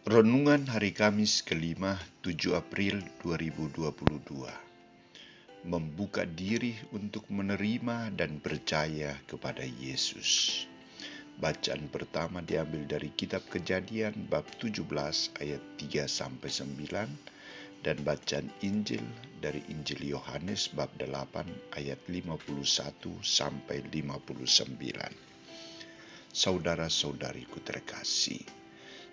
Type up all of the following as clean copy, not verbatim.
Renungan Hari Kamis kelima 7 April 2022. Membuka diri untuk menerima dan percaya kepada Yesus. Bacaan pertama diambil dari kitab Kejadian bab 17 ayat 3-9 dan bacaan Injil dari Injil Yohanes bab 8 ayat 51-59. Saudara-saudariku terkasih,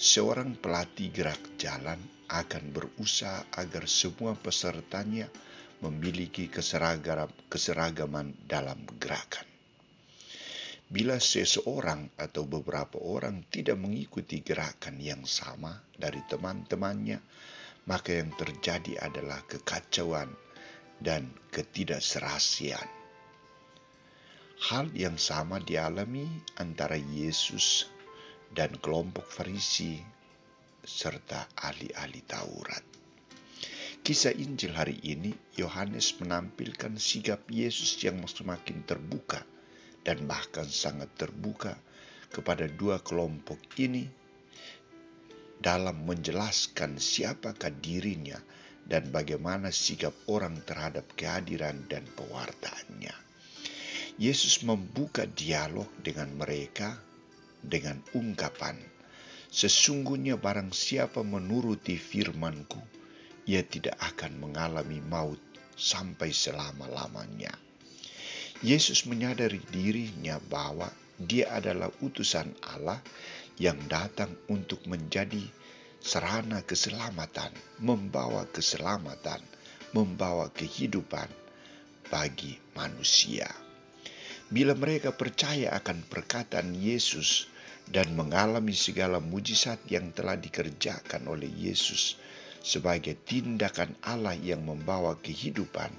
seorang pelatih gerak jalan akan berusaha agar semua pesertanya memiliki keseragaman dalam gerakan. Bila seseorang atau beberapa orang tidak mengikuti gerakan yang sama dari teman-temannya, maka yang terjadi adalah kekacauan dan ketidakserasian. Hal yang sama dialami antara Yesus dan kelompok Farisi serta ahli-ahli Taurat. Kisah Injil hari ini, Yohanes menampilkan sikap Yesus yang semakin terbuka dan bahkan sangat terbuka kepada dua kelompok ini dalam menjelaskan siapakah dirinya dan bagaimana sikap orang terhadap kehadiran dan pewartaannya. Yesus membuka dialog dengan mereka dengan ungkapan, "Sesungguhnya barang siapa menuruti firman-Ku, ia tidak akan mengalami maut sampai selama-lamanya." Yesus menyadari dirinya bahwa dia adalah utusan Allah yang datang untuk menjadi sarana keselamatan, membawa keselamatan, membawa kehidupan bagi manusia. Bila mereka percaya akan perkataan Yesus dan mengalami segala mujizat yang telah dikerjakan oleh Yesus sebagai tindakan Allah yang membawa kehidupan,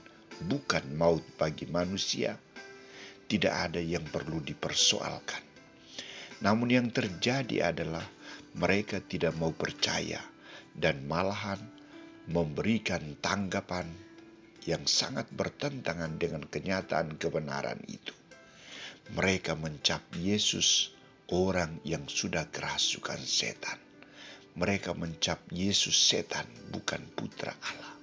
bukan maut bagi manusia, tidak ada yang perlu dipersoalkan. Namun yang terjadi adalah mereka tidak mau percaya dan malahan memberikan tanggapan yang sangat bertentangan dengan kenyataan kebenaran itu. Mereka mencap Yesus orang yang sudah kerasukan setan. Mereka mencap Yesus setan, bukan putra Allah.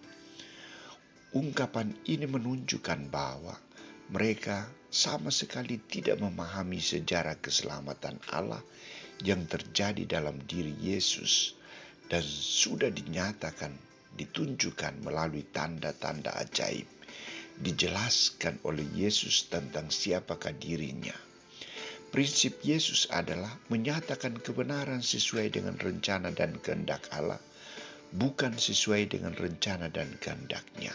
Ungkapan ini menunjukkan bahwa mereka sama sekali tidak memahami sejarah keselamatan Allah yang terjadi dalam diri Yesus dan sudah dinyatakan, ditunjukkan melalui tanda-tanda ajaib. Dijelaskan oleh Yesus tentang siapakah dirinya. Prinsip Yesus adalah menyatakan kebenaran sesuai dengan rencana dan kehendak Allah, bukan sesuai dengan rencana dan kehendaknya.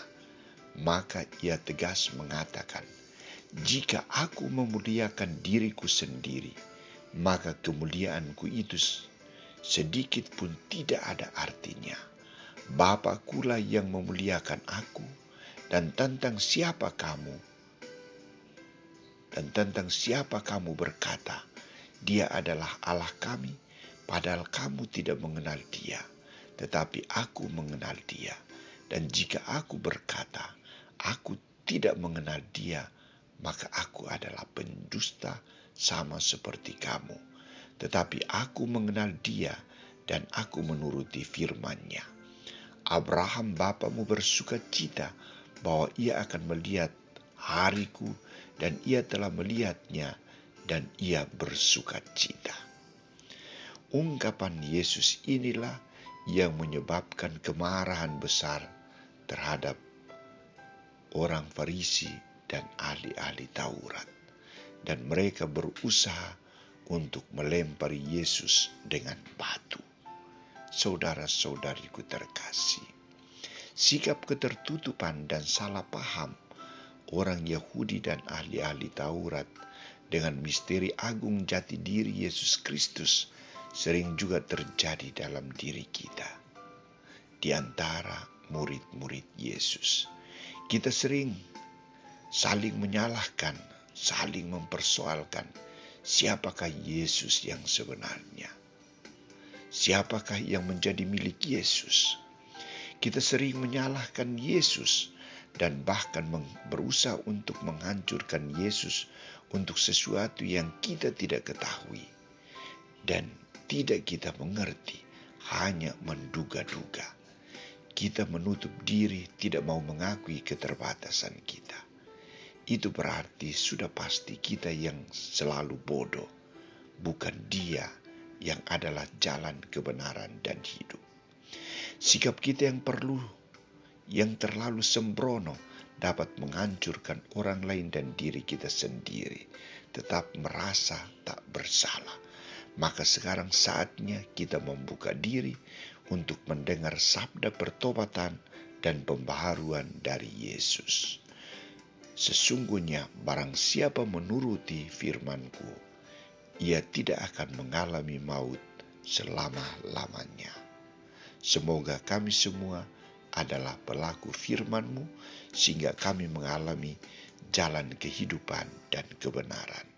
Maka ia tegas mengatakan, "Jika aku memuliakan diriku sendiri, maka kemuliaanku itu sedikit pun tidak ada artinya. Bapakulah yang memuliakan aku. Dan tentang siapa kamu berkata, Dia adalah Allah kami, padahal kamu tidak mengenal Dia, tetapi aku mengenal Dia. Dan jika aku berkata, aku tidak mengenal Dia, maka aku adalah pendusta sama seperti kamu. Tetapi aku mengenal Dia dan aku menuruti firman-Nya. Abraham bapamu bersuka cita bahwa ia akan melihat hariku, dan ia telah melihatnya, dan ia bersuka cita." Ungkapan Yesus inilah yang menyebabkan kemarahan besar terhadap orang Farisi dan ahli-ahli Taurat, dan mereka berusaha untuk melempari Yesus dengan batu. Saudara-saudariku terkasih, sikap ketertutupan dan salah paham orang Yahudi dan ahli-ahli Taurat dengan misteri agung jati diri Yesus Kristus sering juga terjadi dalam diri kita. Di antara murid-murid Yesus, kita sering saling menyalahkan, saling mempersoalkan siapakah Yesus yang sebenarnya. Siapakah yang menjadi milik Yesus? Kita sering menyalahkan Yesus dan bahkan berusaha untuk menghancurkan Yesus untuk sesuatu yang kita tidak ketahui dan tidak kita mengerti hanya menduga-duga. Kita menutup diri, tidak mau mengakui keterbatasan kita. Itu berarti sudah pasti kita yang selalu bodoh, bukan Dia yang adalah jalan kebenaran dan hidup. Sikap kita yang terlalu sembrono dapat menghancurkan orang lain dan diri kita sendiri, tetap merasa tak bersalah. Maka sekarang saatnya kita membuka diri untuk mendengar sabda pertobatan dan pembaharuan dari Yesus. Sesungguhnya barang siapa menuruti firman-Ku, ia tidak akan mengalami maut selama-lamanya. Semoga kami semua adalah pelaku firman-Mu, sehingga kami mengalami jalan kehidupan dan kebenaran.